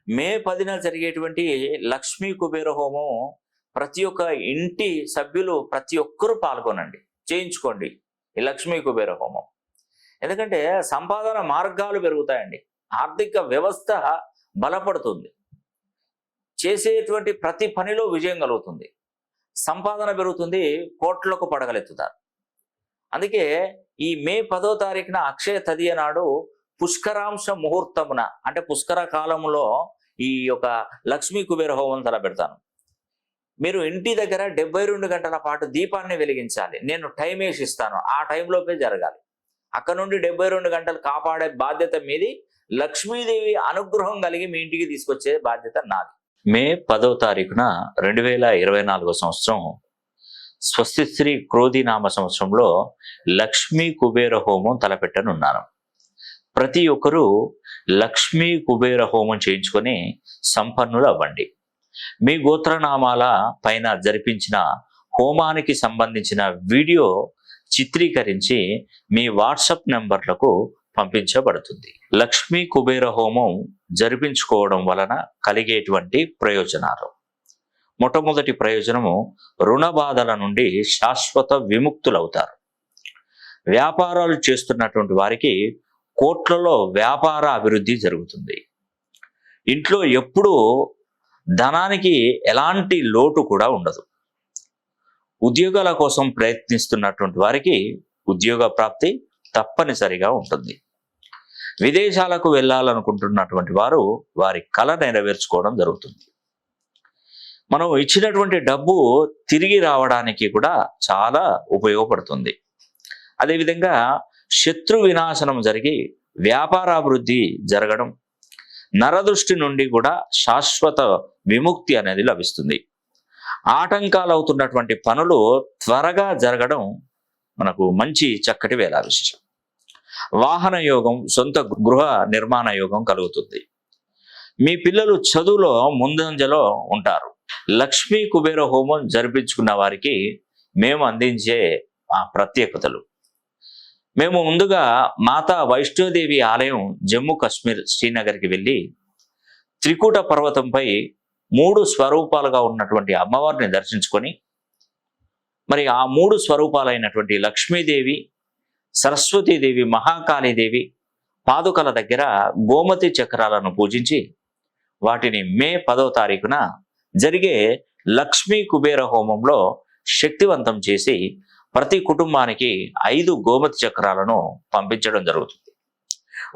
మే 10న జరిగేటువంటి లక్ష్మీ కుబేర హోమం ప్రతి ఒక్క ఇంటి సభ్యులు ప్రతి ఒక్కరూ పాల్గొనండి, చేయించుకోండి ఈ లక్ష్మీ కుబేర హోమం. ఎందుకంటే సంపాదన మార్గాలు పెరుగుతాయండి, ఆర్థిక వ్యవస్థ బలపడుతుంది, చేసేటువంటి ప్రతి పనిలో విజయం కలుగుతుంది, సంపాదన పెరుగుతుంది, కోట్లకు పడగలెత్తుతారు. అందుకే ఈ మే 10వ తారీఖున అక్షయ తదియ నాడు పుష్కరాంశ ముహూర్తమున అంటే పుష్కర కాలంలో ఈ యొక్క లక్ష్మీ కుబేర హోమం తలపెడతాను. మీరు ఇంటి దగ్గర 72 గంటల పాటు దీపాన్ని వెలిగించాలి. నేను టైం వేసి ఇస్తాను, ఆ టైంలోపే జరగాలి. అక్కడ నుండి 72 గంటలు కాపాడే బాధ్యత మీది. లక్ష్మీదేవి అనుగ్రహం కలిగి మీ ఇంటికి తీసుకొచ్చే బాధ్యత నాది. మే 10వ తారీఖున 2024 సంవత్సరం స్వస్తి శ్రీ క్రోధినామ సంవత్సరంలో లక్ష్మీ కుబేర హోమం తలపెట్టనున్నాను. ప్రతి ఒక్కరూ లక్ష్మీ కుబేర హోమం చేయించుకొని సంపన్నులు అవ్వండి. మీ గోత్రనామాల పైన జరిపించిన హోమానికి సంబంధించిన వీడియో చిత్రీకరించి మీ వాట్సాప్ నెంబర్లకు పంపించబడుతుంది. లక్ష్మీ కుబేర హోమం జరిపించుకోవడం వలన కలిగేటువంటి ప్రయోజనాలు: మొట్టమొదటి ప్రయోజనము, రుణ బాధల నుండి శాశ్వత విముక్తులవుతారు. వ్యాపారాలు చేస్తున్నటువంటి వారికి కోట్లలో వ్యాపార అభివృద్ధి జరుగుతుంది. ఇంట్లో ఎప్పుడూ ధనానికి ఎలాంటి లోటు కూడా ఉండదు. ఉద్యోగాల కోసం ప్రయత్నిస్తున్నటువంటి వారికి ఉద్యోగ ప్రాప్తి తప్పనిసరిగా ఉంటుంది. విదేశాలకు వెళ్ళాలనుకుంటున్నటువంటి వారు వారి కళ నెరవేర్చుకోవడం జరుగుతుంది. మనం ఇచ్చినటువంటి డబ్బు తిరిగి రావడానికి కూడా చాలా ఉపయోగపడుతుంది. అదేవిధంగా శత్రు వినాశనం జరిగి వ్యాపారాభివృద్ధి జరగడం, నరదృష్టి నుండి కూడా శాశ్వత విముక్తి అనేది లభిస్తుంది. ఆటంకాలు అవుతున్నటువంటి పనులు త్వరగా జరగడం మనకు మంచి చక్కటి వేళ విశేషం. వాహన యోగం, సొంత గృహ నిర్మాణ యోగం కలుగుతుంది. మీ పిల్లలు చదువులో ముందంజలో ఉంటారు. లక్ష్మీ కుబేర హోమం జరిపించుకున్న వారికి మేము అందించే ఆ ప్రత్యేకతలు: మేము ముందుగా మాతా వైష్ణోదేవి ఆలయం జమ్మూ కాశ్మీర్ శ్రీనగర్కి వెళ్ళి త్రికూట పర్వతంపై 3 స్వరూపాలుగా ఉన్నటువంటి అమ్మవారిని దర్శించుకొని, మరి ఆ 3 స్వరూపాలైనటువంటి లక్ష్మీదేవి, సరస్వతీదేవి, మహాకాళీదేవి పాదుకల దగ్గర గోమతి చక్రాలను పూజించి వాటిని మే 10వ తారీఖున జరిగే లక్ష్మీ కుబేర హోమంలో శక్తివంతం చేసి ప్రతి కుటుంబానికి 5 గోమతి చక్రాలను పంపించడం జరుగుతుంది.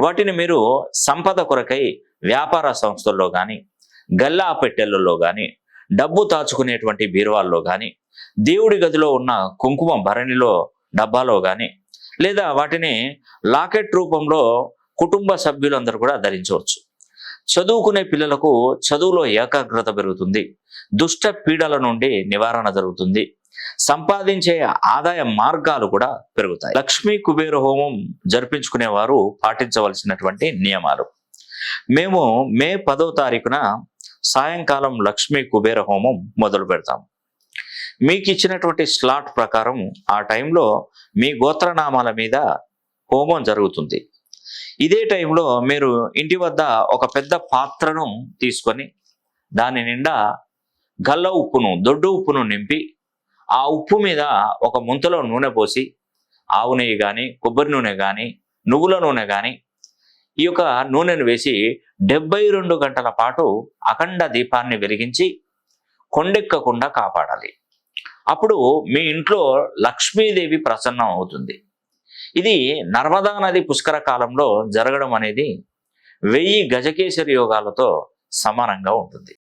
వాటిని మీరు సంపద కొరకై వ్యాపార సంస్థల్లో కానీ, గల్లా పెట్టెలలో కానీ, డబ్బు దాచుకునేటువంటి బీరువాల్లో కానీ, దేవుడి గదిలో ఉన్న కుంకుమ భరణిలో డబ్బాలో కానీ, లేదా వాటిని లాకెట్ రూపంలో కుటుంబ సభ్యులందరూ కూడా ధరించవచ్చు. చదువుకునే పిల్లలకు చదువులో ఏకాగ్రత పెరుగుతుంది. దుష్ట పీడల నుండి నివారణ జరుగుతుంది. సంపాదించే ఆదాయ మార్గాలు కూడా పెరుగుతాయి. లక్ష్మీ కుబేర హోమం జరిపించుకునే వారు పాటించవలసినటువంటి నియమాలు: మేము మే 10వ తారీఖున సాయంకాలం లక్ష్మీ కుబేర హోమం మొదలు పెడతాం. మీకు ఇచ్చినటువంటి స్లాట్ ప్రకారం ఆ టైంలో మీ గోత్రనామాల మీద హోమం జరుగుతుంది. ఇదే టైంలో మీరు ఇంటి వద్ద ఒక పెద్ద పాత్రను తీసుకొని దాని నిండా గల్ల ఉప్పును, దొడ్డు ఉప్పును నింపి ఆ ఉప్పు మీద ఒక ముంతలో నూనె పోసి, ఆవు నెయ్యి కానీ, కొబ్బరి నూనె కానీ, నువ్వుల నూనె కానీ, ఈ యొక్క నూనెను వేసి 72 గంటల పాటు అఖండ దీపాన్ని వెలిగించి కొండెక్కకుండా కాపాడాలి. అప్పుడు మీ ఇంట్లో లక్ష్మీదేవి ప్రసన్నం అవుతుంది. ఇది నర్మదా నది పుష్కర కాలంలో జరగడం అనేది 1000 గజకేసరి యోగాలతో సమానంగా ఉంటుంది.